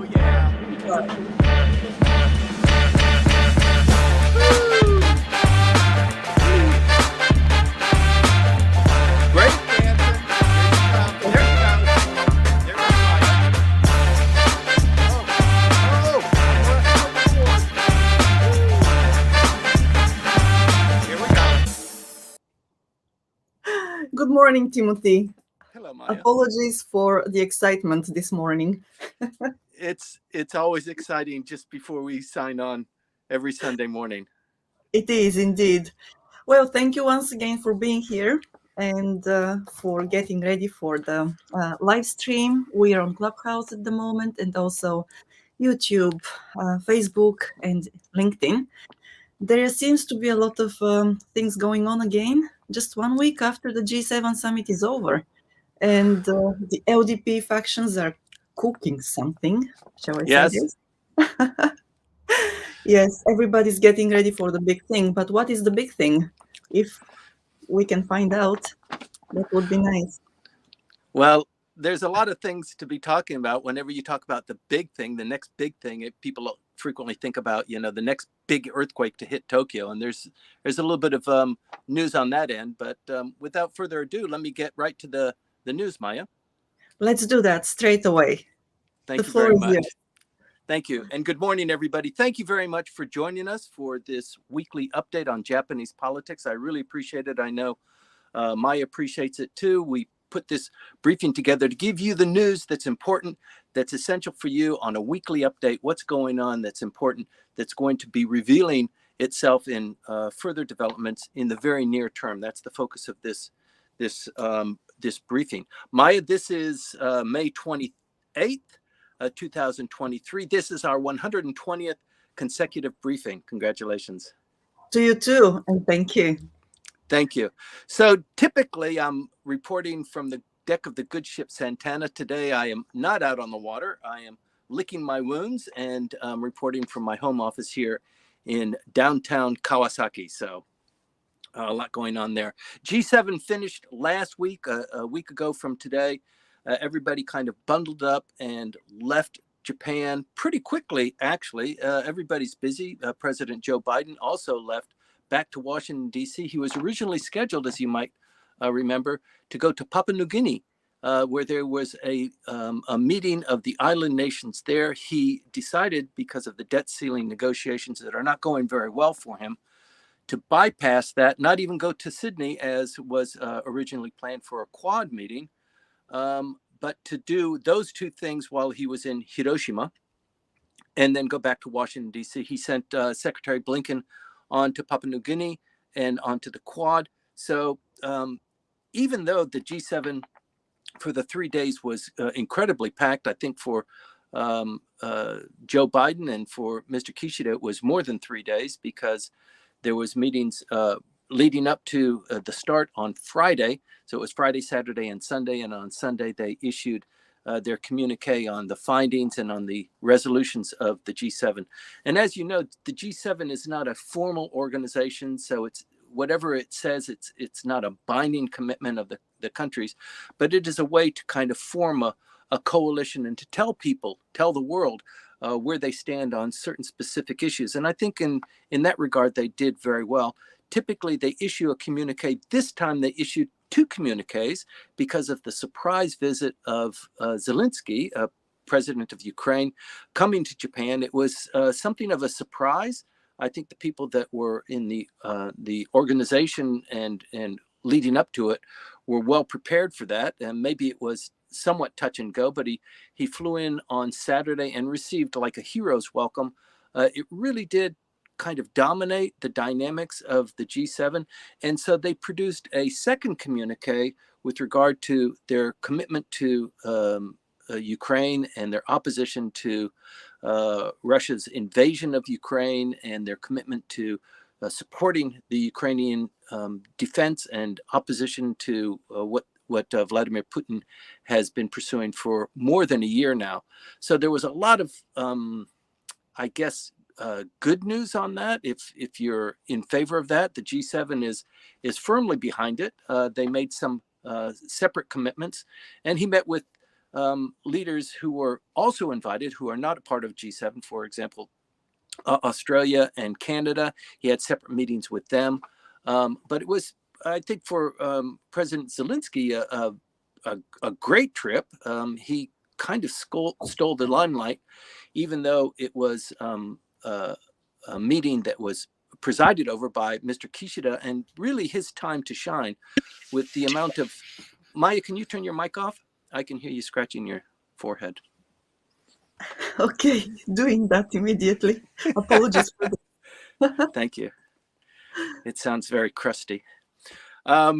Right. Great, Anson. Here you come. There you go. There goes Maya. Here we go. Good morning, Timothy. Hello, Maya. Apologies for the excitement this morning. It's always exciting just before we sign on every Sunday morning. It is indeed. Well, thank you once again for being here and for getting ready for the live stream. We are on Clubhouse at the moment and also YouTube, Facebook, and LinkedIn. There seems to be a lot of things going on again, just 1 week after the G7 summit is over. And the LDP factions are cooking something, shall I say Yes. this? Yes, everybody's getting ready for the big thing. But what is the big thing? If we can find out, that would be nice. Well, there's a lot of things to be talking about. Whenever you talk about the big thing, the next big thing, people frequently think about, the next big earthquake to hit Tokyo. And there's a little bit of news on that end. But without further ado, let me get right to the news, Maya. Let's do that straight away. Thank you floor very is much. yours. Thank you. And good morning, everybody. Thank you very much for joining us for this weekly update on Japanese politics. I really appreciate it. I know Maya appreciates it too. We put this briefing together to give you the news that's important, that's essential for you on a weekly update, what's going on that's important, that's going to be revealing itself in further developments in the very near term. That's the focus of this briefing. Maya, this is May 28th. 2023. This is our 120th consecutive briefing. Congratulations. To you too, and thank you. Thank you. So typically I'm reporting from the deck of the good ship Santana. Today I am not out on the water. I am licking my wounds and reporting from my home office here in downtown Kawasaki. So a lot going on there. G7 finished last week, a week ago from today. Everybody kind of bundled up and left Japan pretty quickly, actually. Everybody's busy. President Joe Biden also left back to Washington, D.C. He was originally scheduled, as you might remember, to go to Papua New Guinea, where there was a meeting of the island nations there. He decided, because of the debt ceiling negotiations that are not going very well for him, to bypass that, not even go to Sydney as was originally planned for a Quad meeting, but to do those two things while he was in Hiroshima and then go back to Washington, D.C. He sent Secretary Blinken on to Papua New Guinea and onto the Quad. So even though the G7 for the 3 days was incredibly packed, I think for Joe Biden and for Mr. Kishida, it was more than 3 days because there was meetings leading up to the start on Friday. So it was Friday, Saturday, and Sunday. And on Sunday, they issued their communique on the findings and on the resolutions of the G7. And as you know, the G7 is not a formal organization. So it's whatever it says, it's not a binding commitment of the countries, but it is a way to kind of form a coalition and to tell the world where they stand on certain specific issues. And I think in that regard, they did very well. Typically, they issue a communique. This time, they issued 2 communiques because of the surprise visit of Zelensky, president of Ukraine, coming to Japan. It was something of a surprise. I think the people that were in the organization and leading up to it were well prepared for that. And maybe it was somewhat touch and go, but he flew in on Saturday and received like a hero's welcome. It really did kind of dominate the dynamics of the G7. And so they produced a second communique with regard to their commitment to Ukraine and their opposition to Russia's invasion of Ukraine and their commitment to supporting the Ukrainian defense and opposition to what Vladimir Putin has been pursuing for more than a year now. So there was a lot of, I guess, good news on that. If you're in favor of that, the G7 is firmly behind it. They made some separate commitments, and he met with leaders who were also invited, who are not a part of G7, for example, Australia and Canada. He had separate meetings with them. But it was, I think, for President Zelensky, a great trip. He kind of stole the limelight, even though it was a meeting that was presided over by Mr. Kishida, and really his time to shine with the amount of... Maya, can you turn your mic off? I can hear you scratching your forehead. Okay, doing that immediately. Apologies for that. Thank you. It sounds very crusty. Yeah,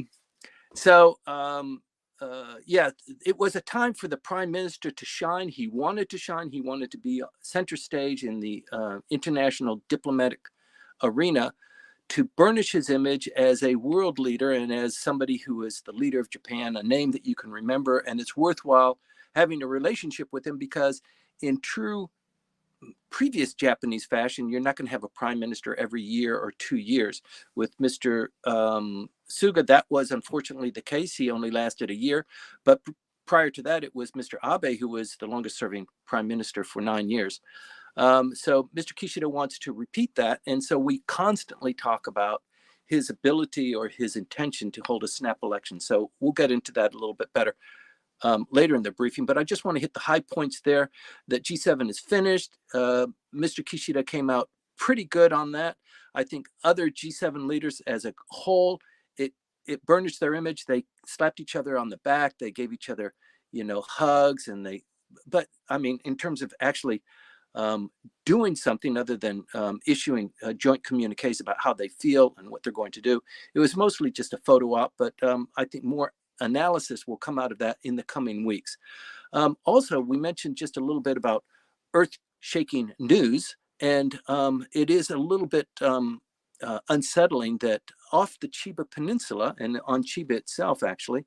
it was a time for the prime minister to shine. He wanted to shine. He wanted to be center stage in the international diplomatic arena, to burnish his image as a world leader and as somebody who is the leader of Japan, a name that you can remember. And it's worthwhile having a relationship with him, because in true previous Japanese fashion, you're not going to have a prime minister every year or 2 years. With Mr. Suga, that was unfortunately the case. He only lasted a year. But prior to that, it was Mr. Abe who was the longest serving prime minister for 9 years. So Mr. Kishida wants to repeat that. And so we constantly talk about his ability or his intention to hold a snap election. So we'll get into that a little bit better later in the briefing, but I just want to hit the high points there. That G7 is finished. Mr. Kishida came out pretty good on that. I think other G7 leaders as a whole, it burnished their image. They slapped each other on the back. They gave each other, hugs, but I mean, in terms of actually doing something other than issuing joint communiques about how they feel and what they're going to do, it was mostly just a photo op, but I think more analysis will come out of that in the coming weeks. Also, we mentioned just a little bit about earth-shaking news, and it is a little bit unsettling that off the Chiba Peninsula and on Chiba itself, actually,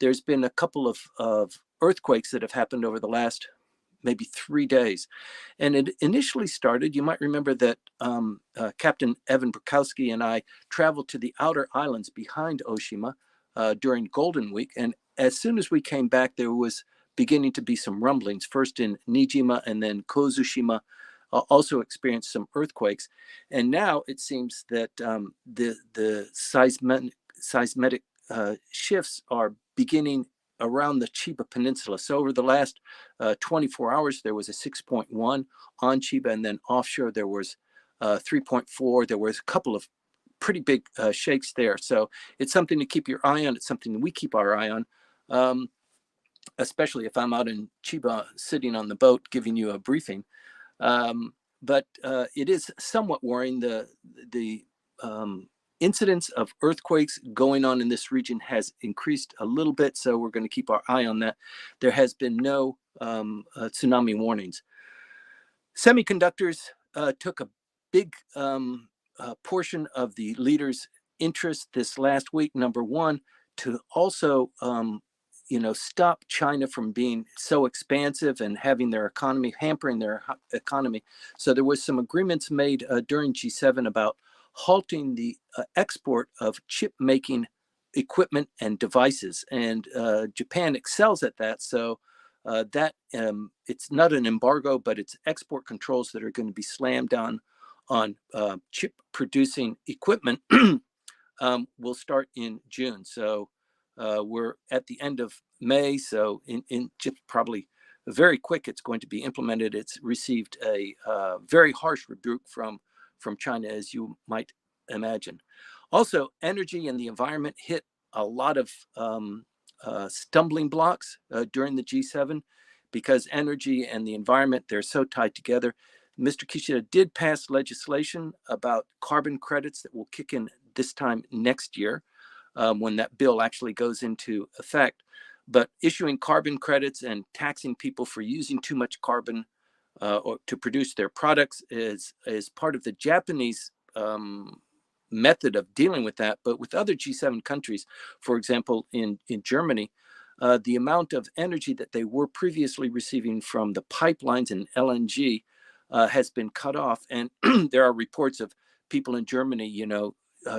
there's been a couple of earthquakes that have happened over the last maybe 3 days. And it initially started, you might remember that Captain Evan Burkowski and I traveled to the outer islands behind Oshima during Golden Week. And as soon as we came back, there was beginning to be some rumblings, first in Nijima and then Kozushima also experienced some earthquakes. And now it seems that the seismic shifts are beginning around the Chiba Peninsula. So over the last 24 hours, there was a 6.1 on Chiba, and then offshore there was 3.4. There was a couple of pretty big shakes there. So it's something to keep your eye on. It's something we keep our eye on, especially if I'm out in Chiba sitting on the boat giving you a briefing. But it is somewhat worrying. The incidence of earthquakes going on in this region has increased a little bit, so we're going to keep our eye on that. There has been no tsunami warnings. Semiconductors took a big portion of the leaders' interest this last week. Number one, to also stop China from being so expansive and having their economy, hampering their economy. So there was some agreements made during G7 about halting the export of chip making equipment and devices. And Japan excels at that. So that it's not an embargo, but it's export controls that are going to be slammed down on chip producing equipment will start in June. So we're at the end of May. So in just probably very quick, it's going to be implemented. It's received a very harsh rebuke from China, as you might imagine. Also, energy and the environment hit a lot of stumbling blocks during the G7 because energy and the environment, they're so tied together. Mr. Kishida did pass legislation about carbon credits that will kick in this time next year when that bill actually goes into effect. But issuing carbon credits and taxing people for using too much carbon or to produce their products is part of the Japanese method of dealing with that. But with other G7 countries, for example, in Germany, the amount of energy that they were previously receiving from the pipelines and LNG has been cut off. And there are reports of people in Germany,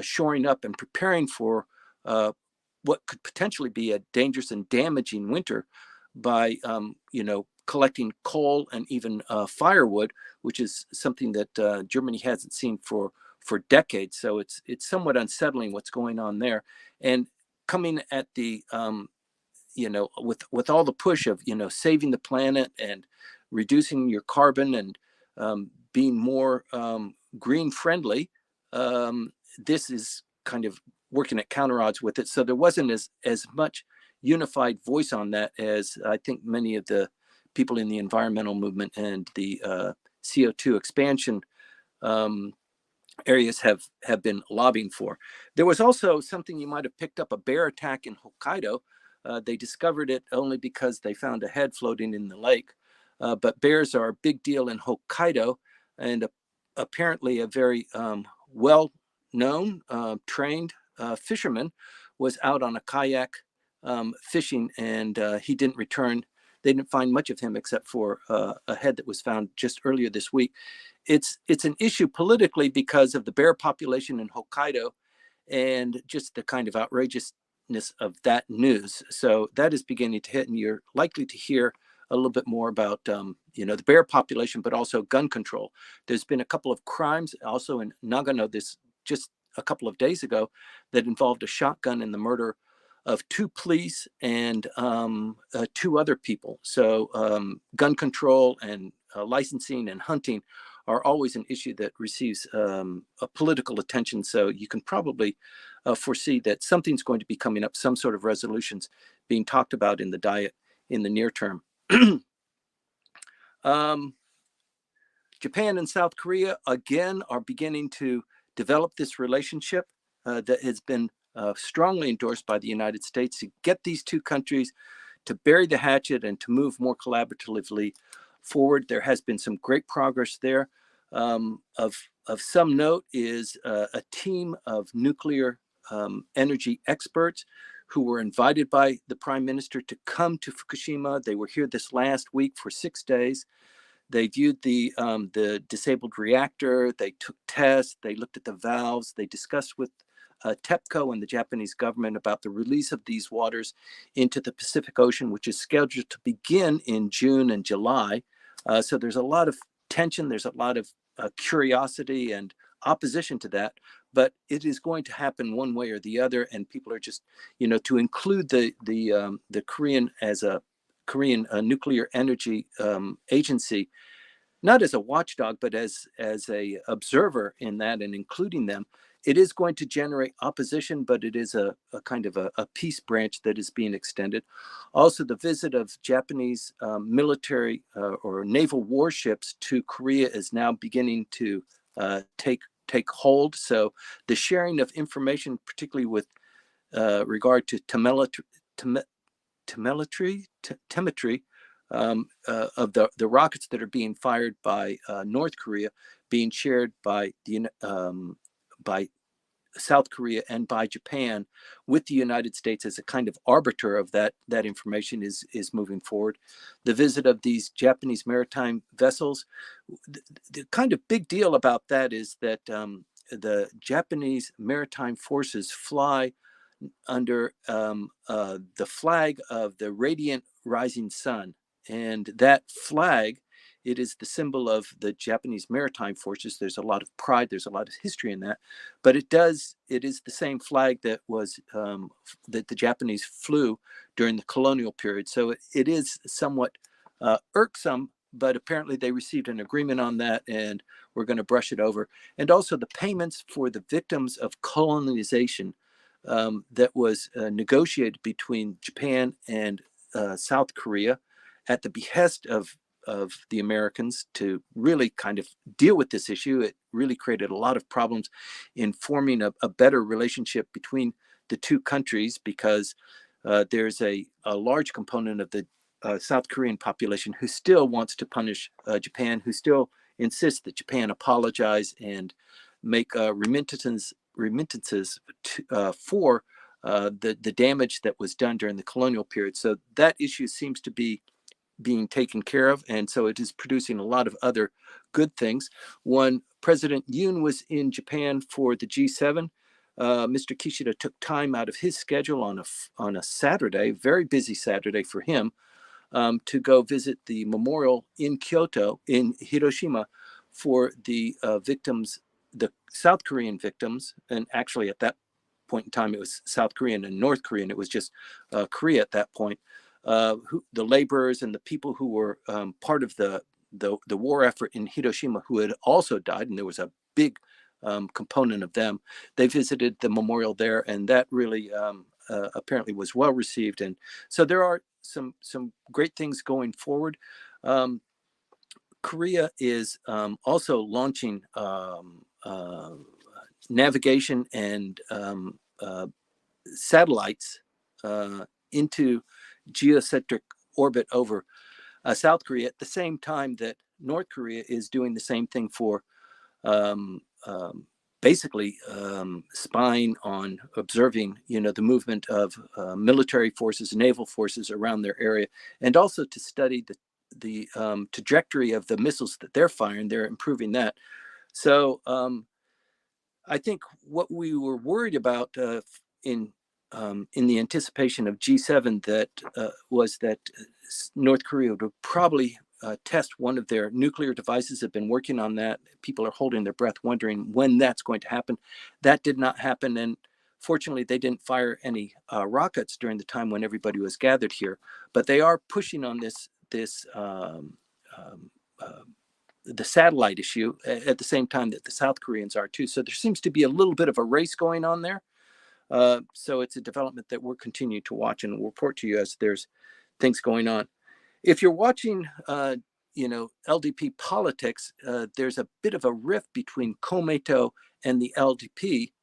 shoring up and preparing for what could potentially be a dangerous and damaging winter by collecting coal and even firewood, which is something that Germany hasn't seen for decades. So it's somewhat unsettling what's going on there, and coming at the with all the push of saving the planet and reducing your carbon and being more green friendly. This is kind of working at counter odds with it. So there wasn't as much unified voice on that as I think many of the people in the environmental movement and the CO2 expansion areas have been lobbying for. There was also something you might have picked up, a bear attack in Hokkaido. They discovered it only because they found a head floating in the lake. But bears are a big deal in Hokkaido, and apparently a very well-known, trained fisherman was out on a kayak fishing, and he didn't return. They didn't find much of him except for a head that was found just earlier this week. It's an issue politically because of the bear population in Hokkaido and just the kind of outrageousness of that news. So that is beginning to hit, and you're likely to hear a little bit more about the bear population, but also gun control. There's been a couple of crimes also in Nagano this just a couple of days ago that involved a shotgun in the murder of 2 police and 2 other people. So gun control and licensing and hunting are always an issue that receives a political attention. So you can probably foresee that something's going to be coming up, some sort of resolutions being talked about in the Diet in the near term. Japan and South Korea, again, are beginning to develop this relationship that has been strongly endorsed by the United States to get these 2 countries to bury the hatchet and to move more collaboratively forward. There has been some great progress there. Of some note is a team of nuclear energy experts who were invited by the Prime Minister to come to Fukushima. They were here this last week for 6 days. They viewed the disabled reactor. They took tests. They looked at the valves. They discussed with TEPCO and the Japanese government about the release of these waters into the Pacific Ocean, which is scheduled to begin in June and July. So there's a lot of tension. There's a lot of curiosity and opposition to that, but it is going to happen one way or the other. And people are just, to include the Korean as a Korean nuclear energy agency, not as a watchdog, but as a observer in that and including them. It is going to generate opposition, but it is a kind of a peace branch that is being extended. Also, the visit of Japanese military or naval warships to Korea is now beginning to take hold. So the sharing of information, particularly with regard to telemetry of the rockets that are being fired by North Korea, being shared by South Korea and by Japan with the United States as a kind of arbiter of that information is moving forward. The visit of these Japanese maritime vessels, the kind of big deal about that is that the Japanese maritime forces fly under the flag of the radiant rising sun. And that flag, it is the symbol of the Japanese maritime forces. There's a lot of pride, there's a lot of history in that, but it is the same flag that was that the Japanese flew during the colonial period. So it is somewhat irksome, but apparently they received an agreement on that, and we're going to brush it over. And also the payments for the victims of colonization that was negotiated between Japan and South Korea at the behest of the Americans to really kind of deal with this issue. It really created a lot of problems in forming a better relationship between the 2 countries, because there's a large component of the South Korean population who still wants to punish Japan, who still insists that Japan apologize and make remittances for the damage that was done during the colonial period. So that issue seems to be being taken care of, and so it is producing a lot of other good things. When President Yoon was in Japan for the G7, Mr. Kishida took time out of his schedule on a Saturday, very busy Saturday for him, to go visit the memorial in Kyoto, in Hiroshima, for the victims, the South Korean victims. And actually, at that point in time, it was South Korean and North Korean. It was just Korea at that point. The laborers and the people who were part of the war effort in Hiroshima who had also died, and there was a big component of them. They visited the memorial there, and that really apparently was well received. And so there are some great things going forward. Korea is also launching navigation and satellites into geocentric orbit over South Korea at the same time that North Korea is doing the same thing for um, basically spying on, observing, the movement of military forces, naval forces around their area, and also to study the trajectory of the missiles that they're firing. They're improving that. So I think what we were worried about in the anticipation of G7 that was that North Korea would probably test one of their nuclear devices. Have been working on that. People are holding their breath, wondering when that's going to happen. That did not happen, and fortunately, they didn't fire any rockets during the time when everybody was gathered here. But they are pushing on the satellite issue at the same time that the South Koreans are too. So there seems to be a little bit of a race going on there. So it's a development that we'll continue to watch and we'll report to you as there's things going on. If you're watching, LDP politics, there's a bit of a rift between Komeito and the LDP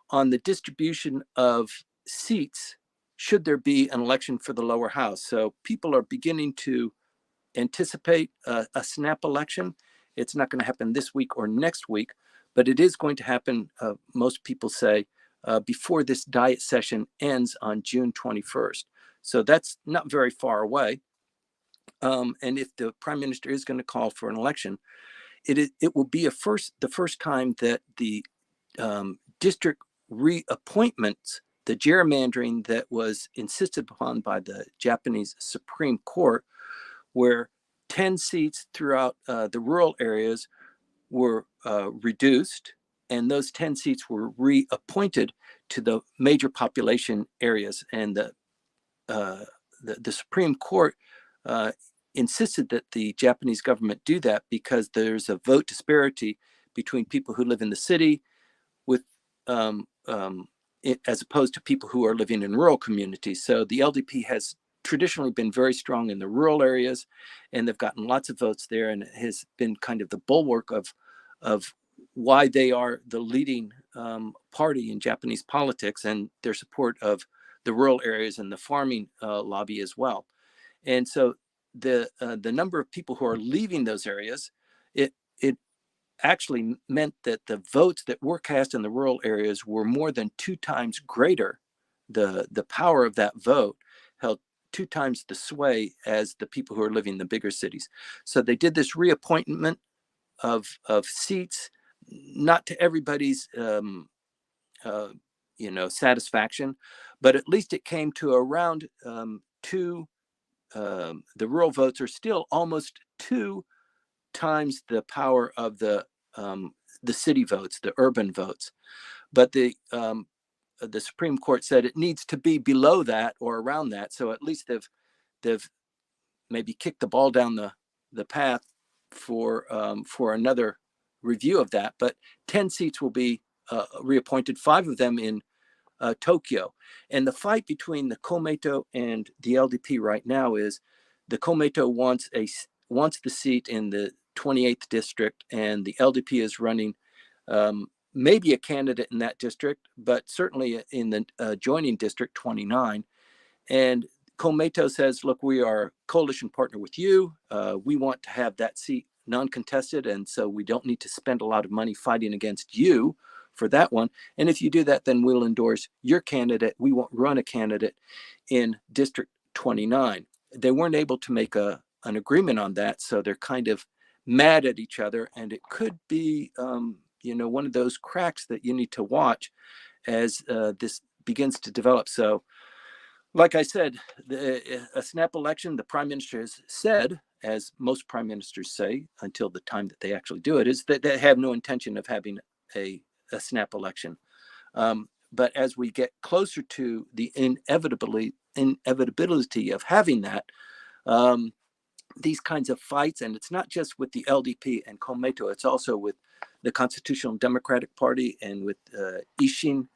on the distribution of seats should there be an election for the lower house. So people are beginning to anticipate a snap election. It's not going to happen this week or next week, but it is going to happen, most people say, before this diet session ends on June 21st. So that's not very far away. And if the prime minister is going to call for an election, it will be the first time that the district reappointments, the gerrymandering that was insisted upon by the Japanese Supreme Court, where 10 seats throughout the rural areas were reduced, and those 10 seats were reappointed to the major population areas. And the Supreme Court insisted that the Japanese government do that because there's a vote disparity between people who live in the city with as opposed to people who are living in rural communities. So the LDP has traditionally been very strong in the rural areas, and they've gotten lots of votes there, and it has been kind of the bulwark of why they are the leading party in Japanese politics, and their support of the rural areas and the farming lobby as well. And so the number of people who are leaving those areas, it actually meant that the votes that were cast in the rural areas were more than 2 times greater. The power of that vote held 2 times the sway as the people who are living in the bigger cities. So they did this reappointment of seats, not to everybody's satisfaction, but at least it came to around 2. The rural votes are still almost 2 times the power of the city votes, the urban votes. But the Supreme Court said it needs to be below that or around that. So at least they've maybe kicked the ball down the path for another review of that. But 10 seats will be reappointed, 5 of them in Tokyo. And the fight between the Komeito and the LDP right now is the Komeito wants the seat in the 28th district, and the LDP is running maybe a candidate in that district, but certainly in the adjoining district 29. And Komeito says, look, we are a coalition partner with you. We want to have that seat non-contested, and so we don't need to spend a lot of money fighting against you for that one. And if you do that, then we'll endorse your candidate. We won't run a candidate in District 29. They weren't able to make an agreement on that, so they're kind of mad at each other, and it could be one of those cracks that you need to watch as this begins to develop. So Like I said, a snap election, the prime minister has said, as most prime ministers say until the time that they actually do it, is that they have no intention of having a snap election. But as we get closer to the inevitability of having that, um, these kinds of fights, and it's not just with the LDP and Komeito, it's also with the Constitutional Democratic Party and with Ishin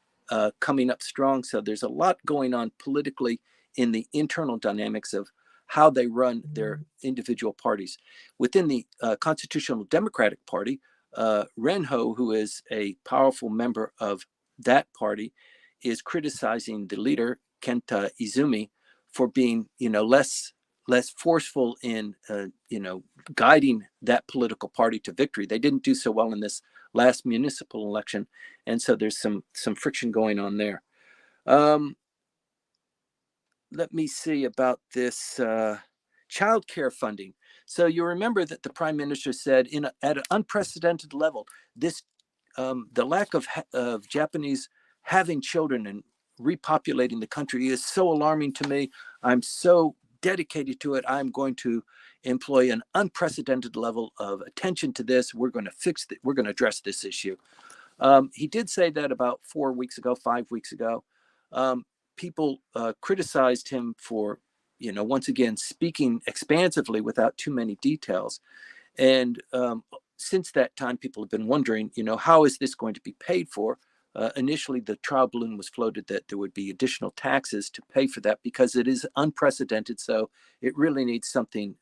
coming up strong. So there's a lot going on politically in the internal dynamics of how they run their individual parties. Within the Constitutional Democratic Party, Renho, who is a powerful member of that party, is criticizing the leader, Kenta Izumi, for being, less forceful in guiding that political party to victory. They didn't do so well in this last municipal election, and so there's some friction going on there. Let me see about this child care funding. So you remember that the prime minister said at an unprecedented level, this the lack of Japanese having children and repopulating the country is so alarming to me. I'm so dedicated to it. I'm going to employ an unprecedented level of attention to this. We're going to fix it. We're going to address this issue. He did say that about 4 weeks ago, 5 weeks ago. People criticized him for, once again, speaking expansively without too many details. And since that time, people have been wondering, how is this going to be paid for? Initially, the trial balloon was floated that there would be additional taxes to pay for that because it is unprecedented. So it really needs something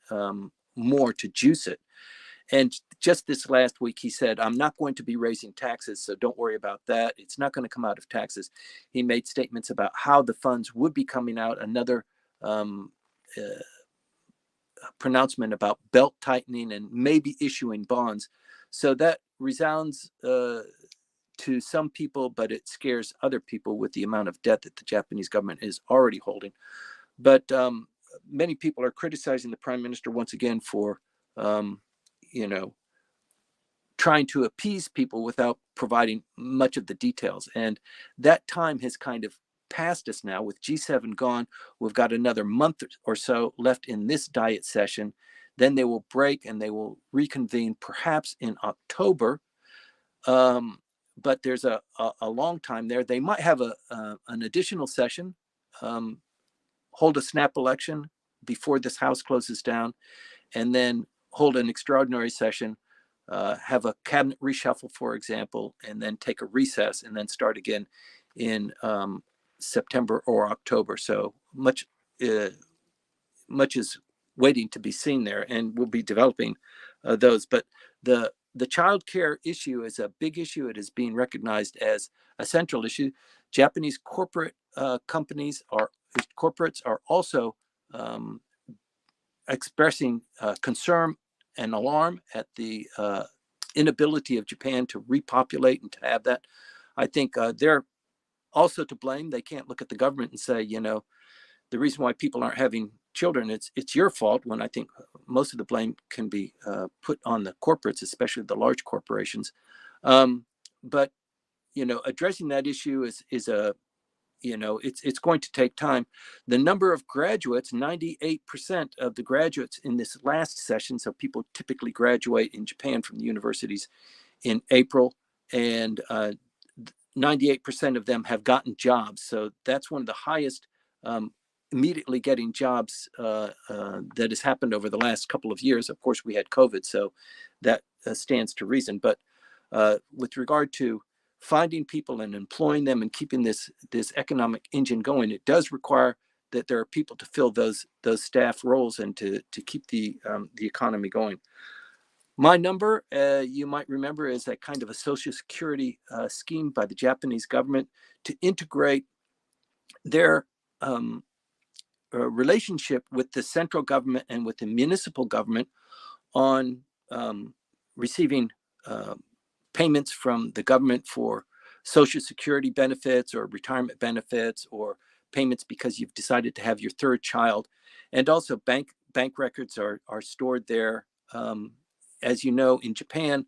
more to juice it. And just this last week, he said, I'm not going to be raising taxes, so don't worry about that. It's not going to come out of taxes. He made statements about how the funds would be coming out, another pronouncement about belt tightening and maybe issuing bonds. So that resounds to some people, but it scares other people with the amount of debt that the Japanese government is already holding. But many people are criticizing the prime minister once again for, trying to appease people without providing much of the details. And that time has kind of passed us now. With G7 gone, we've got another month or so left in this diet session. Then they will break and they will reconvene perhaps in October. But there's a long time there. They might have an additional session, hold a snap election before this House closes down, and then hold an extraordinary session, have a cabinet reshuffle, for example, and then take a recess and then start again in September or October. So much is waiting to be seen there, and we'll be developing those. But the child care issue is a big issue. It is being recognized as a central issue. Japanese corporates are also expressing concern and alarm at the inability of Japan to repopulate and to have that. I think they're also to blame. They can't look at the government and say, the reason why people aren't having children, it's your fault, when I think most of the blame can be put on the corporates, especially the large corporations. But addressing that issue is a it's going to take time. The number of graduates, 98% of the graduates in this last session, so people typically graduate in Japan from the universities in April, and 98% of them have gotten jobs. So that's one of the highest immediately getting jobs that has happened over the last couple of years. Of course, we had COVID, so that stands to reason. But with regard to finding people and employing them and keeping this economic engine going, it does require that there are people to fill those staff roles and to keep the economy going. My number, you might remember, is that kind of a social security scheme by the Japanese government to integrate their relationship with the central government and with the municipal government on receiving payments from the government for social security benefits or retirement benefits, or payments because you've decided to have your third child. And also bank records are stored there. As you know, in Japan,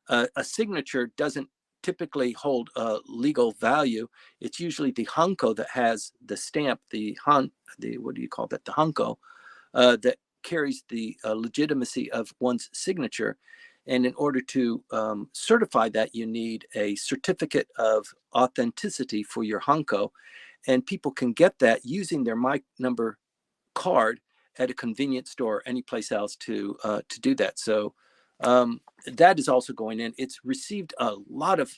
a signature doesn't typically hold legal value. It's usually the hunko that has the stamp, the what do you call that? The hunko that carries the legitimacy of one's signature. And in order to certify that, you need a certificate of authenticity for your hunko. And people can get that using their My Number card at a convenience store, any place else to do that. So that is also going in. It's received a lot of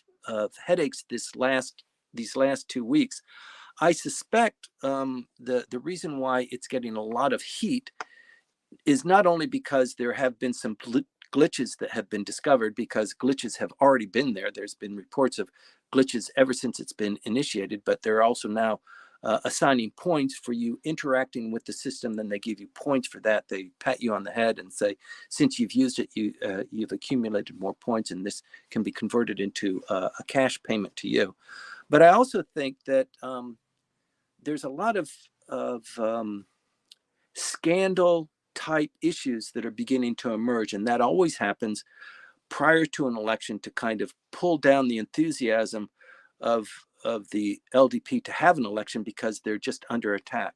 headaches these last 2 weeks. I suspect the reason why it's getting a lot of heat is not only because there have been some glitches that have been discovered, because glitches have already been there. There's been reports of glitches ever since it's been initiated, but they're also now assigning points for you interacting with the system. Then they give you points for that. They pat you on the head and say, since you've used it, you've accumulated more points, and this can be converted into a cash payment to you. But I also think that there's a lot of scandal type issues that are beginning to emerge, and that always happens prior to an election to kind of pull down the enthusiasm of the LDP to have an election, because they're just under attack.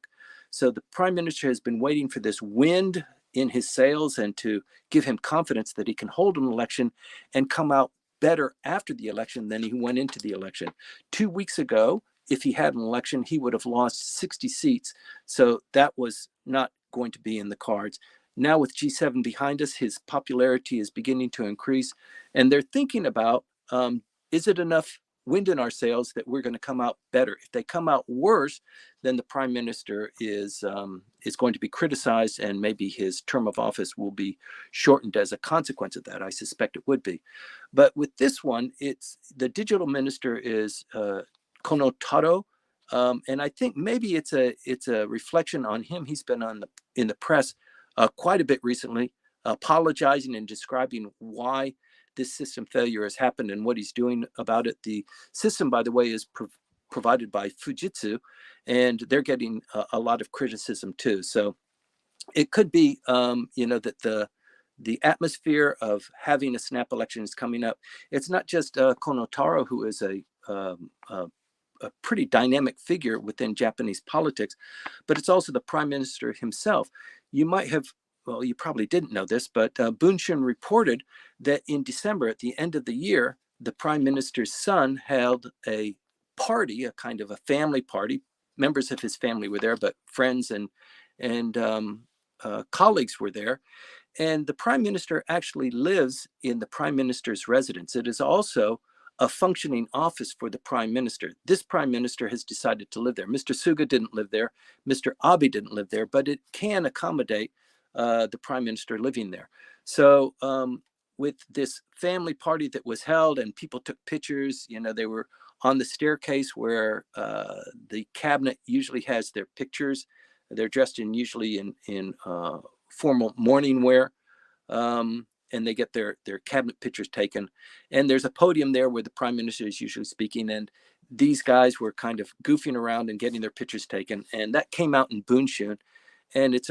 So the prime minister has been waiting for this wind in his sails and to give him confidence that he can hold an election and come out better after the election than he went into the election. 2 weeks ago, if he had an election, he would have lost 60 seats. So that was not going to be in the cards. Now with G7 behind us, his popularity is beginning to increase, and they're thinking about, is it enough wind in our sails that we're going to come out better? If they come out worse, then the prime minister is going to be criticized, and maybe his term of office will be shortened as a consequence of that. I suspect it would be. But with this one, it's the digital minister is Kono Taro. And I think maybe it's a reflection on him. He's been in the press quite a bit recently, apologizing and describing why this system failure has happened and what he's doing about it. The system, by the way, is provided by Fujitsu, and they're getting a lot of criticism too. So it could be, that the atmosphere of having a snap election is coming up. It's not just Kono Taro, who is a pretty dynamic figure within Japanese politics, but it's also the prime minister himself. You might have, well, you probably didn't know this, but Bunshun reported that in December, at the end of the year, the prime minister's son held a party, a kind of a family party. Members of his family were there, but friends and colleagues were there. And the prime minister actually lives in the prime minister's residence. It is also a functioning office for the prime minister. This prime minister has decided to live there. Mr. Suga didn't live there. Mr. Abe didn't live there, but it can accommodate the prime minister living there. So with this family party that was held and people took pictures, they were on the staircase where the cabinet usually has their pictures. They're dressed usually in formal morning wear. And they get their cabinet pictures taken. And there's a podium there where the prime minister is usually speaking. And these guys were kind of goofing around and getting their pictures taken. And that came out in Bunshun. And it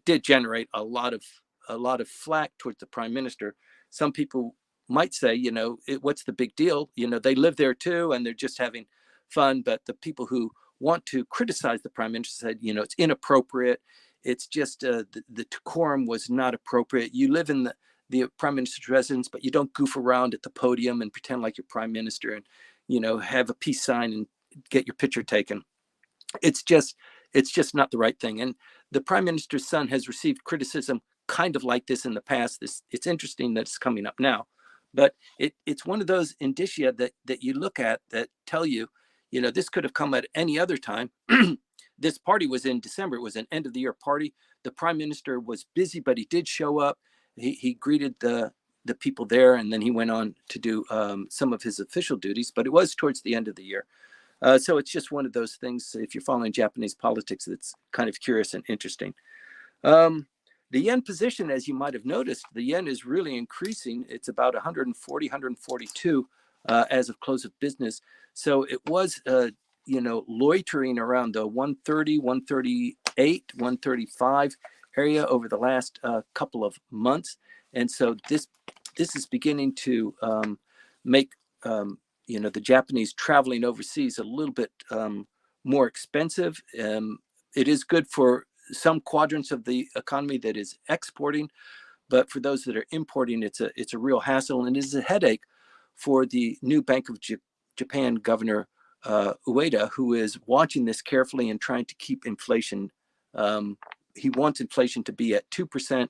did generate a lot of flack towards the prime minister. Some people might say, what's the big deal? They live there too, and they're just having fun. But the people who want to criticize the prime minister said, it's inappropriate. It's just the decorum was not appropriate. You live in the prime minister's residence, but you don't goof around at the podium and pretend like you're prime minister and, have a peace sign and get your picture taken. It's just not the right thing. And the prime minister's son has received criticism kind of like this in the past. It's interesting that it's coming up now, but it's one of those indicia that you look at that tell you, this could have come at any other time. This party was in December. It was an end of the year party. The prime minister was busy, but he did show up. He greeted the people there, and then he went on to do some of his official duties, but it was towards the end of the year. So it's just one of those things, if you're following Japanese politics, that's kind of curious and interesting. The yen position, as you might have noticed, the yen is really increasing. It's about 140, 142 as of close of business. So it was, loitering around the 130, 138, 135 area over the last couple of months. And so this this is beginning to make the Japanese traveling overseas a little bit more expensive. It is good for some quadrants of the economy that is exporting, but for those that are importing, it's a real hassle, and it is a headache for the new Bank of Japan Governor Ueda, who is watching this carefully and trying to keep inflation. He wants inflation to be at 2%.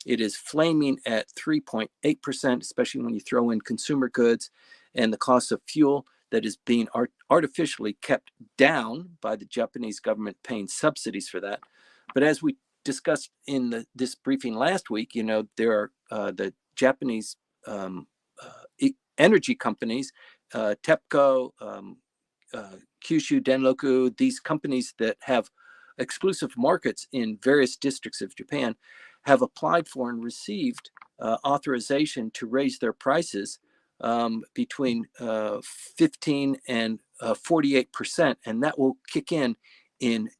It is flaming at 3.8%, especially when you throw in consumer goods and the cost of fuel that is being artificially kept down by the Japanese government paying subsidies for that. But as we discussed in this briefing last week, there are the Japanese energy companies, TEPCO, Kyushu Denroku, these companies that have exclusive markets in various districts of Japan, have applied for and received authorization to raise their prices between 15 and 48%, and that will kick in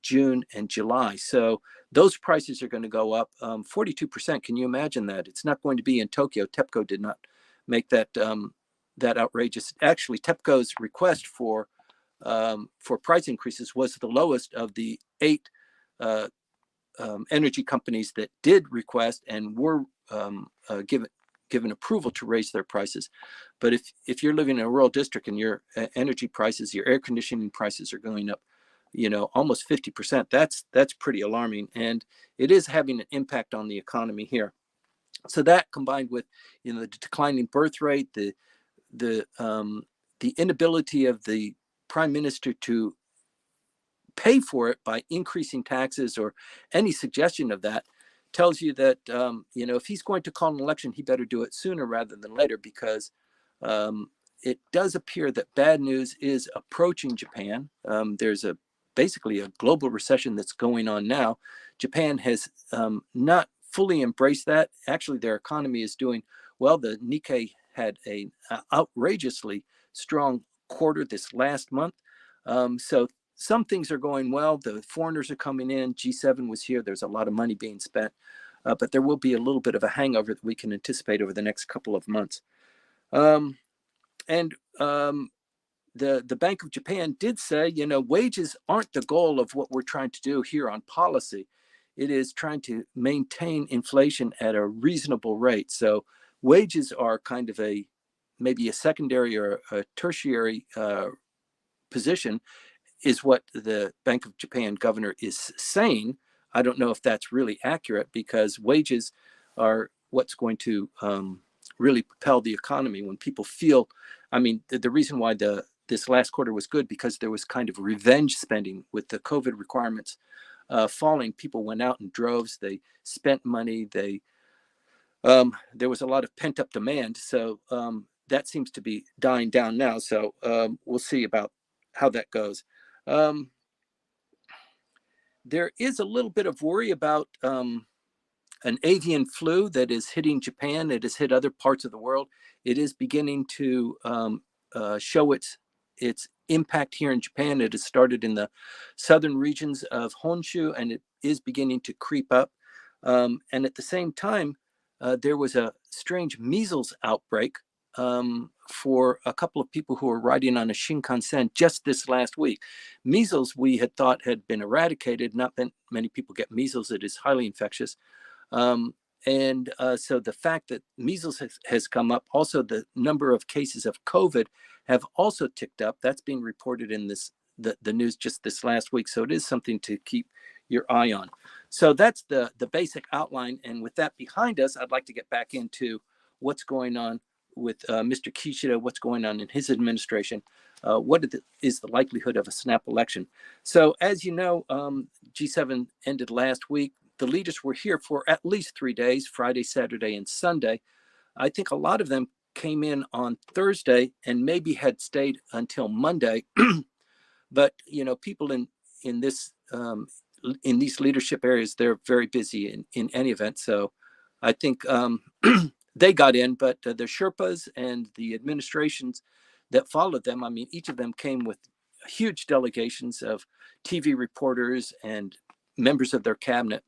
June and July. So those prices are going to go up 42%. Can you imagine that? It's not going to be in Tokyo. TEPCO did not make that outrageous. Actually, TEPCO's request for price increases was the lowest of the 8 energy companies that did request and were given approval to raise their prices. But if you're living in a rural district and your energy prices, your air conditioning prices are going up, almost 50%, that's pretty alarming, and it is having an impact on the economy here. So that, combined with the declining birth rate, the inability of the prime minister to pay for it by increasing taxes or any suggestion of that, tells you that if he's going to call an election, he better do it sooner rather than later, because it does appear that bad news is approaching Japan. There's basically a global recession that's going on now. Japan has not fully embraced that. Actually, their economy is doing well. The Nikkei had an outrageously strong quarter this last month. So some things are going well. The foreigners are coming in. G7 was here. There's a lot of money being spent. But there will be a little bit of a hangover that we can anticipate over the next couple of months. The Bank of Japan did say, wages aren't the goal of what we're trying to do here on policy. It is trying to maintain inflation at a reasonable rate. So wages are kind of maybe a secondary or a tertiary position, is what the Bank of Japan governor is saying. I don't know if that's really accurate, because wages are what's going to really propel the economy when people feel. I mean, the reason why this last quarter was good, because there was kind of revenge spending with the COVID requirements falling. People went out in droves. They spent money. There was a lot of pent up demand. So that seems to be dying down now. So we'll see about how that goes. There is a little bit of worry about an avian flu that is hitting Japan. It has hit other parts of the world. It is beginning to show its impact here in Japan. It has started in the southern regions of Honshu, and it is beginning to creep up. And at the same time, there was a strange measles outbreak for a couple of people who were riding on a Shinkansen just this last week. Measles, we had thought, had been eradicated. Not many people get measles. It is highly infectious. So the fact that measles has come up, also the number of cases of COVID have also ticked up. That's being reported in the news just this last week. So it is something to keep your eye on. So that's the basic outline. And with that behind us, I'd like to get back into what's going on with Mr. Kishida, what's going on in his administration, what is the likelihood of a snap election. So as you know, G7 ended last week. The leaders were here for at least 3 days, Friday, Saturday, and Sunday. I think a lot of them came in on Thursday and maybe had stayed until Monday. But, people in these leadership areas, they're very busy in any event. So I think they got in, but the Sherpas and the administrations that followed them, I mean, each of them came with huge delegations of TV reporters and members of their cabinet.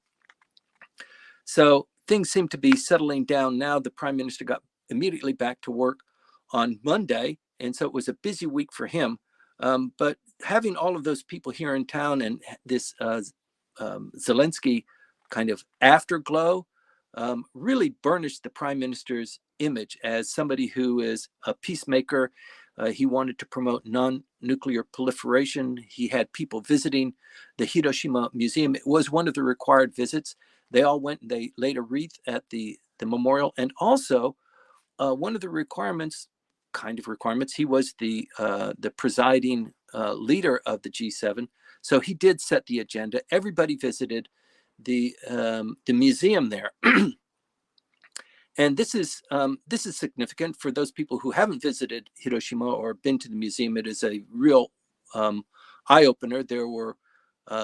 So things seem to be settling down now. The prime minister got immediately back to work on Monday. And so it was a busy week for him. But having all of those people here in town and this Zelensky kind of afterglow really burnished the prime minister's image as somebody who is a peacemaker. He wanted to promote non-nuclear proliferation. He had people visiting the Hiroshima Museum. It was one of the required visits. They all went and they laid a wreath at the memorial. And also, one of the requirements, he was the presiding leader of the G7. So he did set the agenda. Everybody visited the museum there. And this is significant for those people who haven't visited Hiroshima or been to the museum. It is a real eye opener. There were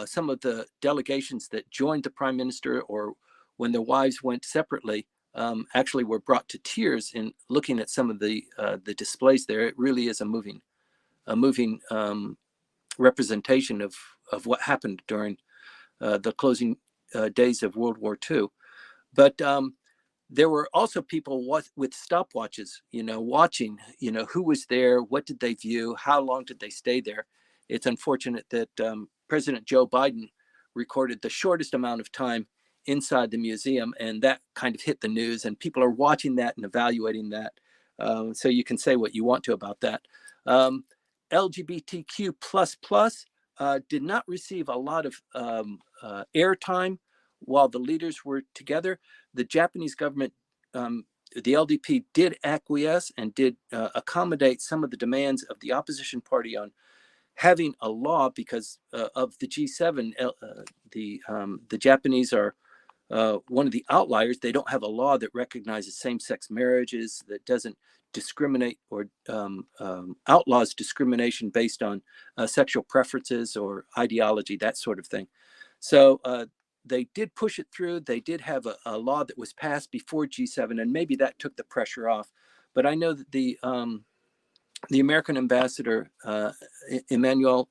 some of the delegations that joined the prime minister, or when their wives went separately, actually were brought to tears in looking at some of the displays there. It really is a moving representation of what happened during the closing days of World War II. But there were also people with stopwatches, watching, who was there, what did they view, how long did they stay there. It's unfortunate that President Joe Biden recorded the shortest amount of time inside the museum, and that kind of hit the news, and people are watching that and evaluating that. So you can say what you want to about that. LGBTQ did not receive a lot of airtime while the leaders were together. The Japanese government, the LDP, did acquiesce and did accommodate some of the demands of the opposition party on having a law because of the G7. The Japanese are one of the outliers. They don't have a law that recognizes same-sex marriages, that doesn't discriminate or outlaws discrimination based on sexual preferences or ideology, that sort of thing. So they did push it through. They did have a law that was passed before G7, and maybe that took the pressure off. But I know that the American ambassador, Emmanuel,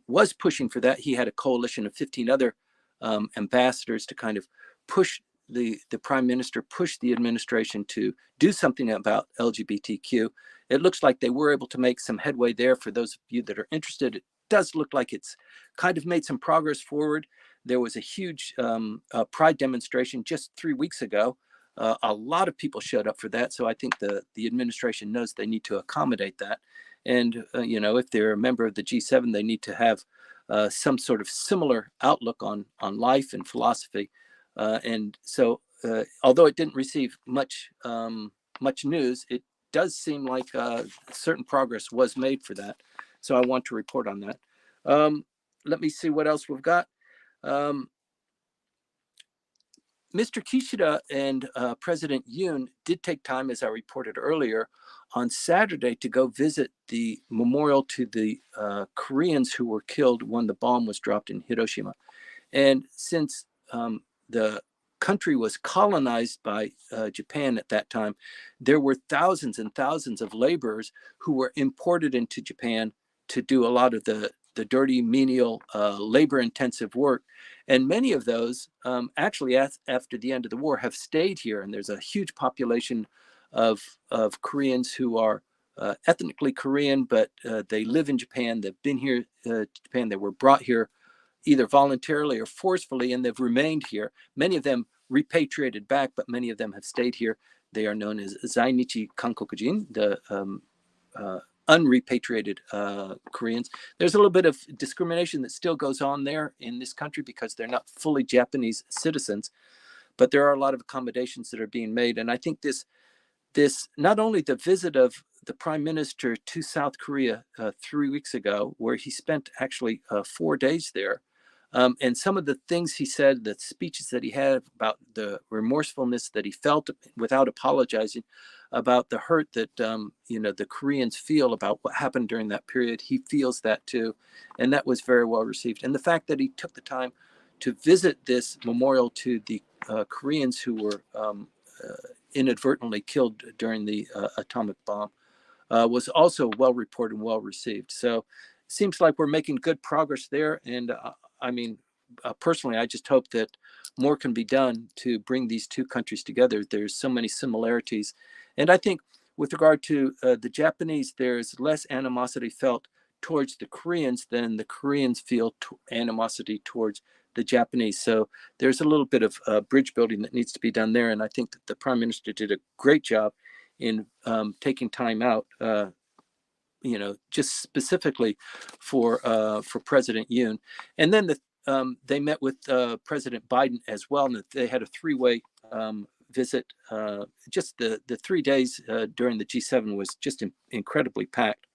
was pushing for that. He had a coalition of 15 other ambassadors to kind of push the prime minister, push the administration to do something about LGBTQ. It looks like they were able to make some headway there. For those of you that are interested, it does look like it's kind of made some progress forward. There was a huge pride demonstration just 3 weeks ago. A lot of people showed up for that. So I think the administration knows they need to accommodate that. And, if they're a member of the G7, they need to have some sort of similar outlook on life and philosophy. And so although it didn't receive much news, it does seem like certain progress was made for that. So I want to report on that. Let me see what else we've got. Mr. Kishida and President Yoon did take time, as I reported earlier, on Saturday to go visit the memorial to the Koreans who were killed when the bomb was dropped in Hiroshima. And since the country was colonized by Japan at that time, there were thousands and thousands of laborers who were imported into Japan to do a lot of the dirty, menial, labor-intensive work. And many of those, actually, after the end of the war, have stayed here. And there's a huge population of Koreans who are ethnically Korean, but they live in Japan. They've been here to Japan. They were brought here either voluntarily or forcefully, and they've remained here. Many of them repatriated back, but many of them have stayed here. They are known as Zainichi Kankokujin, the unrepatriated Koreans. There's a little bit of discrimination that still goes on there in this country because they're not fully Japanese citizens, but there are a lot of accommodations that are being made. And I think this not only the visit of the prime minister to South Korea 3 weeks ago, where he spent actually 4 days there, and some of the things he said, the speeches that he had about the remorsefulness that he felt without apologizing, about the hurt that the Koreans feel about what happened during that period. He feels that too, and that was very well received. And the fact that he took the time to visit this memorial to the Koreans who were inadvertently killed during the atomic bomb was also well reported and well received. So it seems like we're making good progress there. And personally, I just hope that more can be done to bring these two countries together. There's so many similarities, And I think with regard to the Japanese, there's less animosity felt towards the Koreans than the Koreans feel animosity towards the Japanese. So there's a little bit of bridge building that needs to be done there. And I think that the Prime Minister did a great job in taking time out, just specifically for President Yoon. And then they met with President Biden as well, and they had a three-way visit. Just the 3 days during the G7 was just incredibly packed.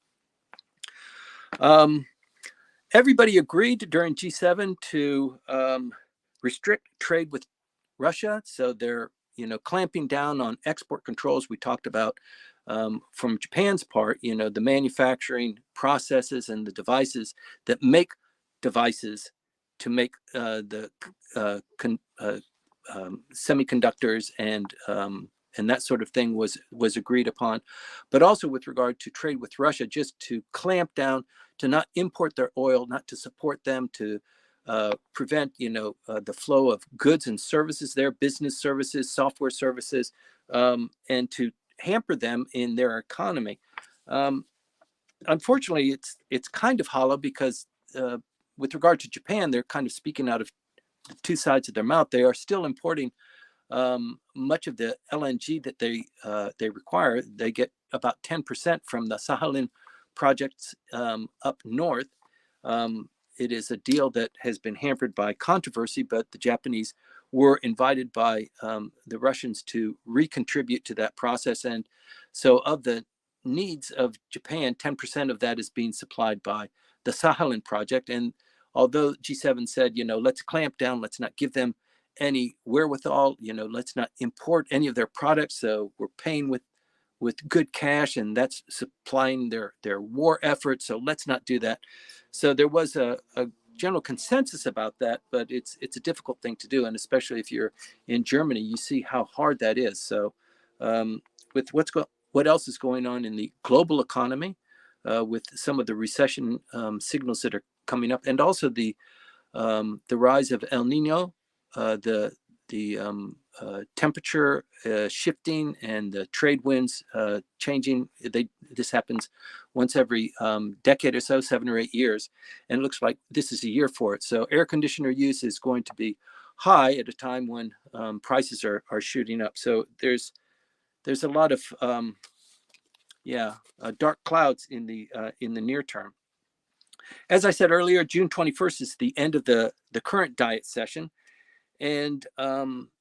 Everybody agreed during G7 to restrict trade with Russia. So they're, clamping down on export controls. We talked about from Japan's part, the manufacturing processes and the devices that make devices to make the semiconductors and that sort of thing was agreed upon, but also with regard to trade with Russia, just to clamp down, to not import their oil, not to support them, to prevent, the flow of goods and services, their business services, software services, and to hamper them in their economy. Unfortunately, it's kind of hollow because with regard to Japan, they're kind of speaking out of two sides of their mouth. They are still importing much of the LNG that they require. They get about 10% from the Sakhalin projects up north. It is a deal that has been hampered by controversy, but the Japanese were invited by the Russians to recontribute to that process. And so of the needs of Japan, 10% of that is being supplied by the Sakhalin project. And although G7 said, let's clamp down, let's not give them any wherewithal, let's not import any of their products. So we're paying with good cash, and that's supplying their war efforts. So let's not do that. So there was a general consensus about that, but it's a difficult thing to do, and especially if you're in Germany, you see how hard that is. So with what else is going on in the global economy, with some of the recession signals that are coming up, and also the rise of El Nino, the temperature shifting, and the trade winds changing. This happens once every decade or so, 7 or 8 years, and it looks like this is a year for it. So air conditioner use is going to be high at a time when prices are shooting up. So there's a lot of dark clouds in the near term. As I said earlier, June 21st is the end of the current diet session. And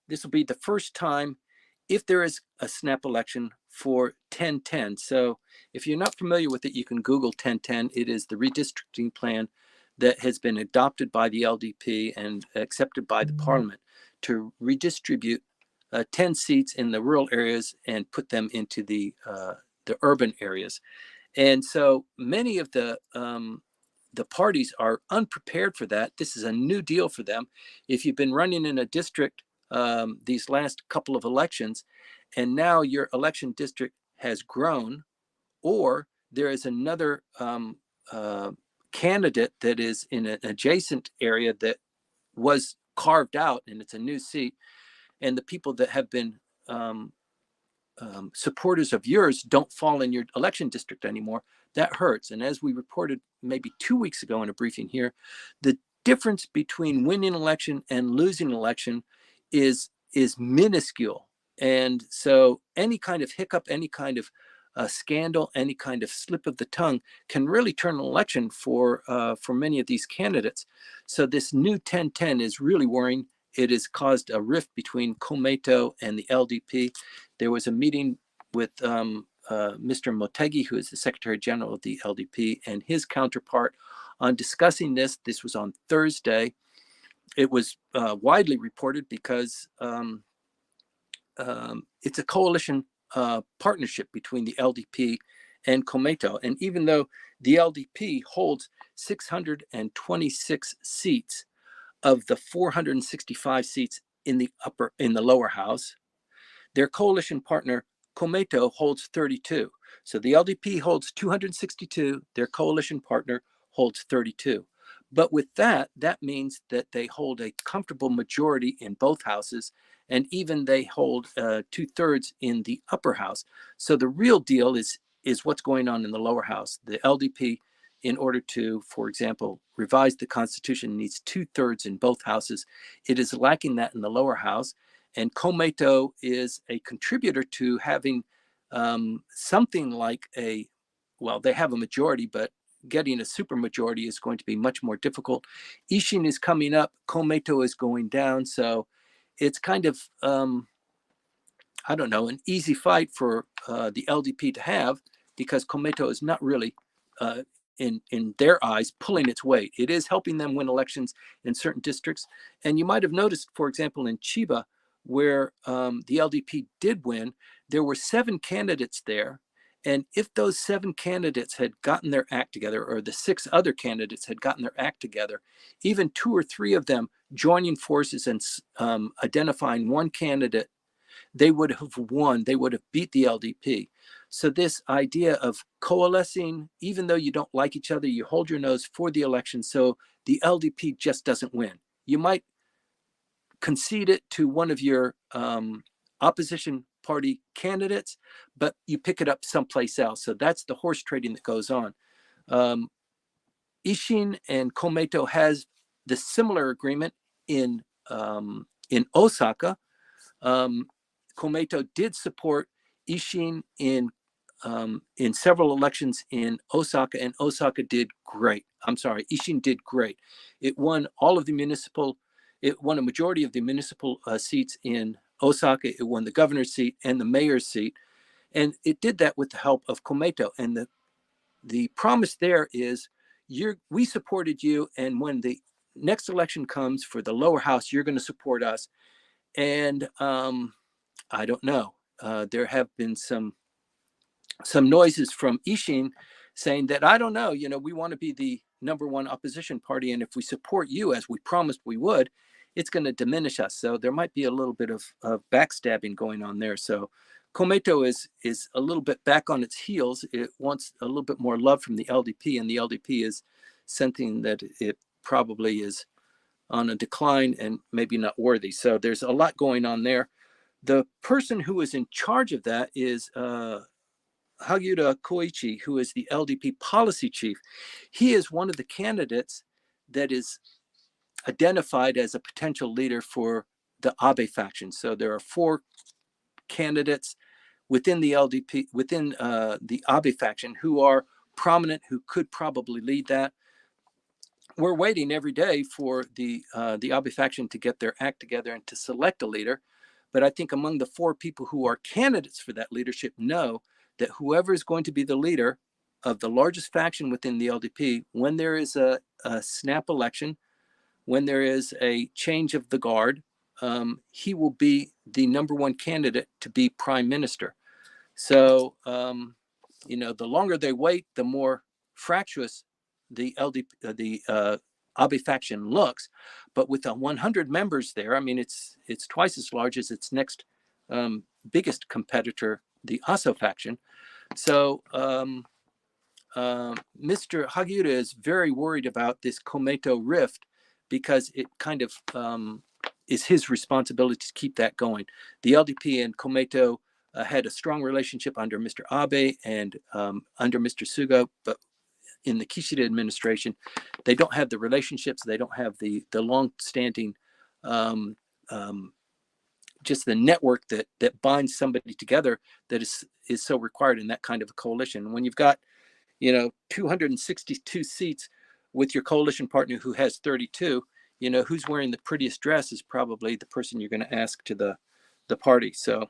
this will be the first time if there is a snap election for 1010. So if you're not familiar with it, you can Google 1010. It is the redistricting plan that has been adopted by the LDP and accepted by the parliament to redistribute 10 seats in the rural areas and put them into the urban areas. And so many of the parties are unprepared for that. This is a new deal for them. If you've been running in a district these last couple of elections, and now your election district has grown, or there is another candidate that is in an adjacent area that was carved out and it's a new seat, and the people that have been supporters of yours don't fall in your election district anymore, that hurts. And as we reported maybe 2 weeks ago in a briefing here, the difference between winning election and losing election is minuscule. And so any kind of hiccup, any kind of scandal, any kind of slip of the tongue can really turn an election for many of these candidates. So this new 1010 is really worrying. It has caused a rift between Komeito and the LDP. There was a meeting with Mr. Motegi, who is the Secretary General of the LDP, and his counterpart on discussing this. This was on Thursday. It was widely reported because it's a coalition partnership between the LDP and Komeito. And even though the LDP holds 626 seats of the 465 seats in the lower house, their coalition partner Komeito holds 32. So the LDP holds 262, their coalition partner holds 32. But with that, that means that they hold a comfortable majority in both houses, and even they hold 2/3 in the upper house. So the real deal is what's going on in the lower house. The LDP, in order to, for example, revise the Constitution, needs 2/3 in both houses. It is lacking that in the lower house, and Komeito is a contributor to having something like a, well, they have a majority, but getting a supermajority is going to be much more difficult. Ishin is coming up, Komeito is going down, so it's kind of I don't know, an easy fight for the LDP to have, because Komeito is not really in their eyes pulling its weight. It is helping them win elections in certain districts, and you might have noticed, for example, in Chiba, where the LDP did win, there were 7 candidates there. And if those 7 candidates had gotten their act together, or the 6 other candidates had gotten their act together, even 2 or 3 of them joining forces and identifying one candidate, they would have won. They would have beat the LDP. So this idea of coalescing, even though you don't like each other, you hold your nose for the election, so the LDP just doesn't win. You might concede it to one of your opposition party candidates, but you pick it up someplace else. So that's the horse trading that goes on. Ishin and Komeito has the similar agreement in Osaka. Komeito did support Ishin in several elections in Osaka, and Osaka did great. I'm sorry, Ishin did great. It won all of the municipal. It won a majority of the municipal seats in Osaka. It won the governor's seat and the mayor's seat, and it did that with the help of Komeito. And the promise there is, we supported you, and when the next election comes for the lower house, you're going to support us. And I don't know. There have been some noises from Ishin saying that, I don't know, we want to be the #1 opposition party, and if we support you as we promised we would, it's going to diminish us. So there might be a little bit of backstabbing going on there. So Komeito is a little bit back on its heels. It wants a little bit more love from the LDP, and the LDP is something that it probably is on a decline and maybe not worthy. So there's a lot going on there. The person who is in charge of that is Hagiura Koichi, who is the LDP policy chief. He is one of the candidates that is identified as a potential leader for the Abe faction. So there are 4 candidates within the LDP, within the Abe faction, who are prominent, who could probably lead that. We're waiting every day for the Abe faction to get their act together and to select a leader. But I think among the 4 people who are candidates for that leadership know that whoever is going to be the leader of the largest faction within the LDP, when there is a snap election, when there is a change of the guard, he will be the #1 candidate to be prime minister. So, the longer they wait, the more fractious the Abe faction looks. But with the 100 members there, I mean, it's twice as large as its next biggest competitor, the Aso faction. So Mr. Hagiura is very worried about this Komeito rift, because it kind of is his responsibility to keep that going. The LDP and Komeito had a strong relationship under Mr. Abe and under Mr. Suga, but in the Kishida administration, they don't have the relationships. They don't have the long-standing, just the network that binds somebody together that is so required in that kind of a coalition. When you've got 262 seats with your coalition partner who has 32, who's wearing the prettiest dress is probably the person you're going to ask to the party. So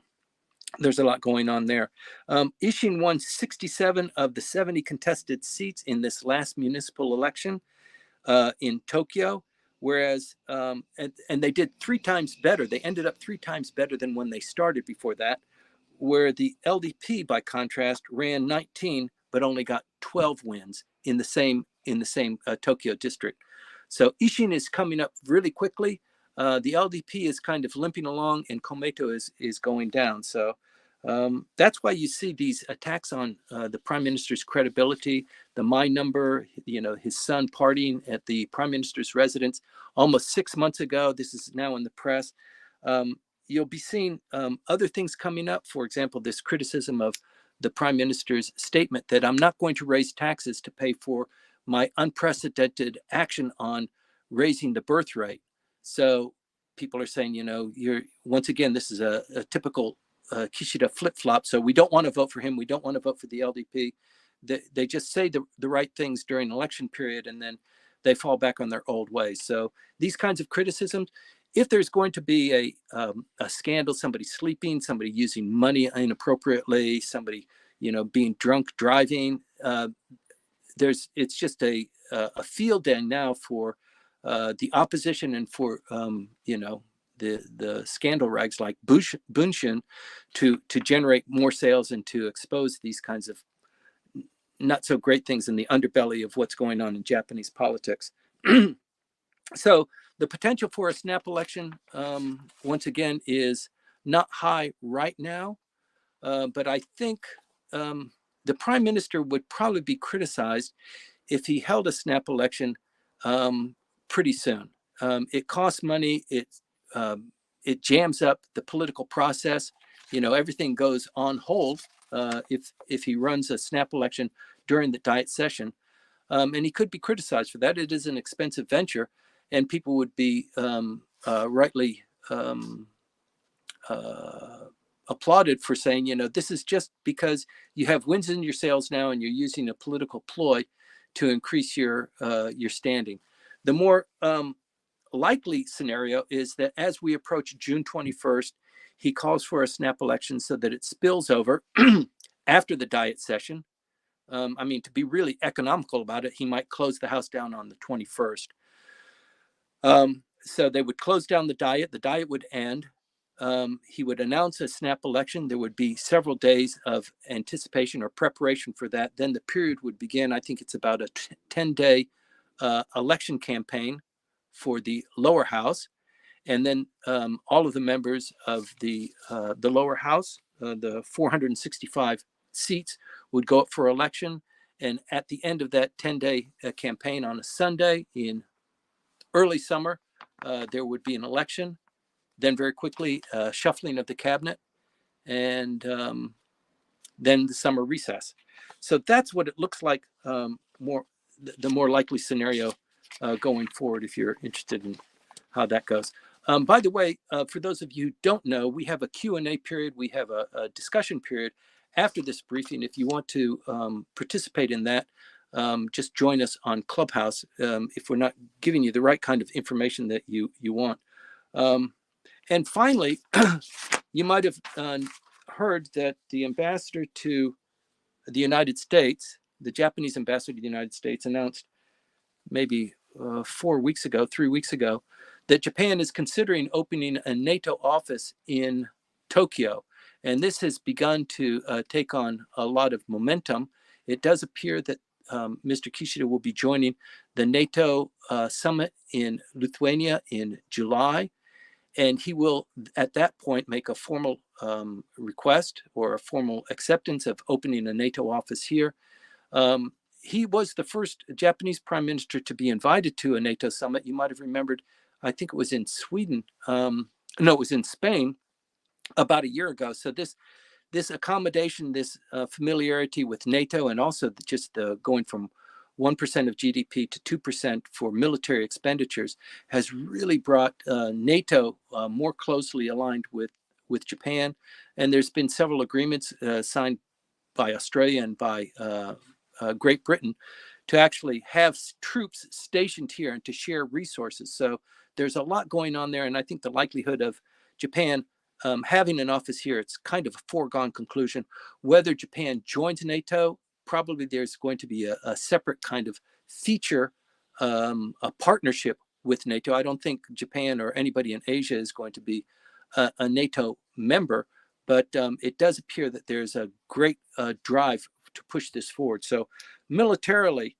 there's a lot going on there. Ishin won 67 of the 70 contested seats in this last municipal election in Tokyo, whereas, and they did 3 times better. They ended up 3 times better than when they started before that, where the LDP, by contrast, ran 19, but only got 12 wins in the same Tokyo district. So Ishin is coming up really quickly. The LDP is kind of limping along, and Komeito is going down. So That's why you see these attacks on the prime minister's credibility, the My Number, his son partying at the prime minister's residence almost 6 months ago. This is now in the press. You'll be seeing other things coming up. For example, this criticism of the prime minister's statement that I'm not going to raise taxes to pay for my unprecedented action on raising the birth rate. So people are saying, you're once again, this is a typical Kishida flip-flop. So we don't want to vote for him. We don't want to vote for the LDP. They just say the right things during an election period, and then they fall back on their old ways. So these kinds of criticisms, if there's going to be a scandal, somebody sleeping, somebody using money inappropriately, somebody being drunk driving, it's just a field day now for the opposition and for the scandal rags like Bunshun to generate more sales and to expose these kinds of not so great things in the underbelly of what's going on in Japanese politics. So the potential for a snap election, once again, is not high right now, but I think the prime minister would probably be criticized if he held a snap election pretty soon. It costs money. It jams up the political process. Everything goes on hold if he runs a snap election during the Diet session. And he could be criticized for that. It is an expensive venture, and people would be rightly applauded for saying, this is just because you have wins in your sales now and you're using a political ploy to increase your standing. The more likely scenario is that as we approach June 21st, he calls for a snap election so that it spills over after the Diet session. To be really economical about it, he might close the House down on the 21st. So they would close down the Diet would end. He would announce a snap election. There would be several days of anticipation or preparation for that. Then the period would begin. I think it's about a 10-day election campaign for the lower house. And then all of the members of the lower house, the 465 seats, would go up for election. And at the end of that 10-day campaign on a Sunday in early summer, there would be an election. Then very quickly, shuffling of the cabinet, and then the summer recess. So that's what it looks like, the more likely scenario going forward, if you're interested in how that goes. By the way, for those of you who don't know, we have a Q&A period. We have a discussion period after this briefing. If you want to participate in that, just join us on Clubhouse if we're not giving you the right kind of information that you want. And finally, you might have heard that the ambassador to the United States, the Japanese ambassador to the United States, announced maybe 3 weeks ago, that Japan is considering opening a NATO office in Tokyo. And this has begun to take on a lot of momentum. It does appear that Mr. Kishida will be joining the NATO summit in Lithuania in July. And he will, at that point, make a formal request or a formal acceptance of opening a NATO office here. He was the first Japanese prime minister to be invited to a NATO summit. You might have remembered, I think it was in Sweden. No, it was in Spain about a year ago. So this accommodation, this familiarity with NATO, and also just going from 1% of GDP to 2% for military expenditures has really brought NATO more closely aligned with Japan. And there's been several agreements signed by Australia and by Great Britain to actually have troops stationed here and to share resources. So there's a lot going on there. And I think the likelihood of Japan having an office here, it's kind of a foregone conclusion. Whether Japan joins NATO, probably there's going to be a separate kind of feature, a partnership with NATO. I don't think Japan or anybody in Asia is going to be a NATO member, but it does appear that there's a great drive to push this forward. So militarily,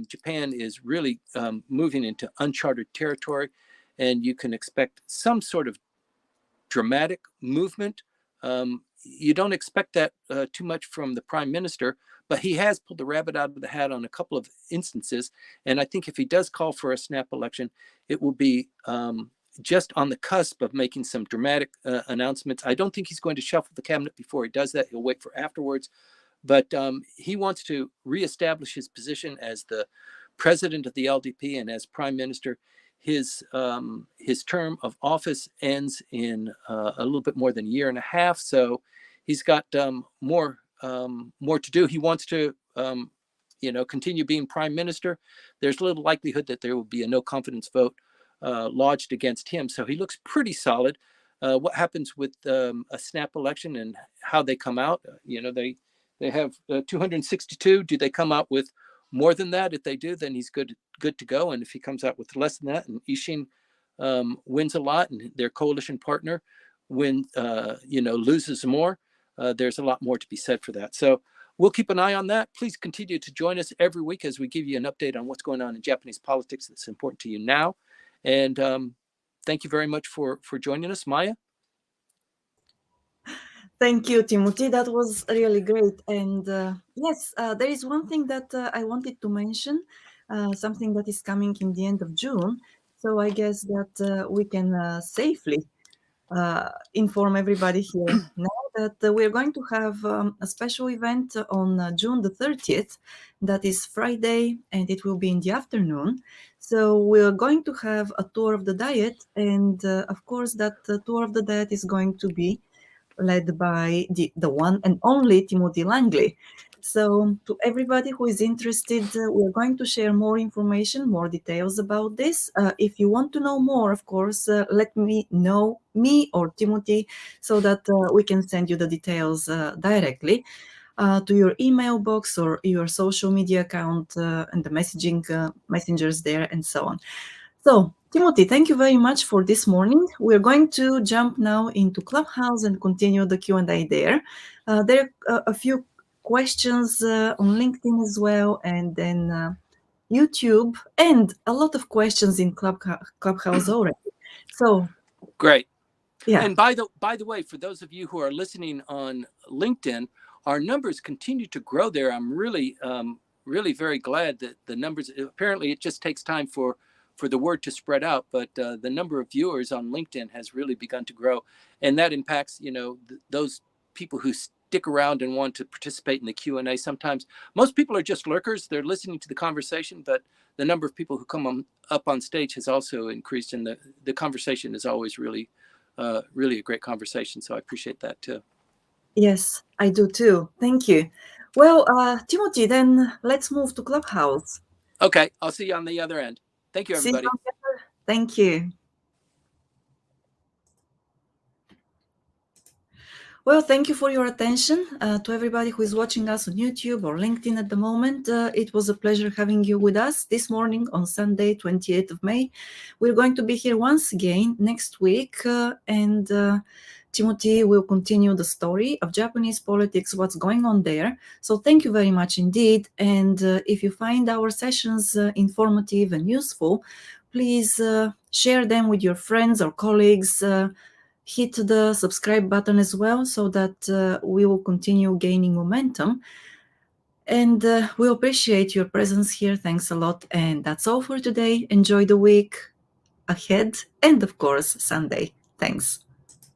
Japan is really moving into uncharted territory, and you can expect some sort of dramatic movement you don't expect that too much from the prime minister, but he has pulled the rabbit out of the hat on a couple of instances. And I think if he does call for a snap election, it will be just on the cusp of making some dramatic announcements. I don't think he's going to shuffle the cabinet before he does that. He'll wait for afterwards. But he wants to reestablish his position as the president of the LDP and as prime minister. His term of office ends in a little bit more than a year and a half, so he's got more to do. He wants to continue being prime minister. There's little likelihood that there will be a no confidence vote lodged against him, so he looks pretty solid. What happens with a snap election and how they come out? They have 262. Do they come out with more than that? If they do, then he's good to go. And if he comes out with less than that, and Ishin wins a lot, and their coalition partner loses more, there's a lot more to be said for that. So we'll keep an eye on that. Please continue to join us every week as we give you an update on what's going on in Japanese politics that's important to you now. And thank you very much for joining us, Maya. Thank you, Timothy. That was really great. And yes, there is one thing that I wanted to mention, something that is coming in the end of June. So I guess that we can safely inform everybody here now that we're going to have a special event on June the 30th. That is Friday, and it will be in the afternoon. So we're going to have a tour of the Diet. And of course, that tour of the Diet is going to be led by the one and only Timothy Langley. So to everybody who is interested, we're going to share more information, more details about this. If you want to know more, of course, let me know, me or Timothy, so that we can send you the details directly to your email box or your social media account and the messengers there and so on. So, Timothy, thank you very much for this morning. We're going to jump now into Clubhouse and continue the Q&A there. There are a few questions on LinkedIn as well, and then YouTube, and a lot of questions in Clubhouse already. So great. Yeah. And by the way, for those of you who are listening on LinkedIn, our numbers continue to grow there. I'm really very glad that the numbers, apparently it just takes time for the word to spread out, but the number of viewers on LinkedIn has really begun to grow. And that impacts, those people who stick around and want to participate in the Q&A. Sometimes most people are just lurkers. They're listening to the conversation, but the number of people who come up on stage has also increased, and the conversation is always really a great conversation. So I appreciate that too. Yes, I do too. Thank you. Well, Timothy, then let's move to Clubhouse. Okay, I'll see you on the other end. Thank you, everybody. Thank you. Well, thank you for your attention. To everybody who is watching us on YouTube or LinkedIn at the moment, it was a pleasure having you with us this morning on Sunday, 28th of May. We're going to be here once again next week, and Timothy will continue the story of Japanese politics, what's going on there. So thank you very much indeed. And if you find our sessions informative and useful, please share them with your friends or colleagues. Hit the subscribe button as well, so that we will continue gaining momentum. And we appreciate your presence here. Thanks a lot. And that's all for today. Enjoy the week ahead and, of course, Sunday. Thanks.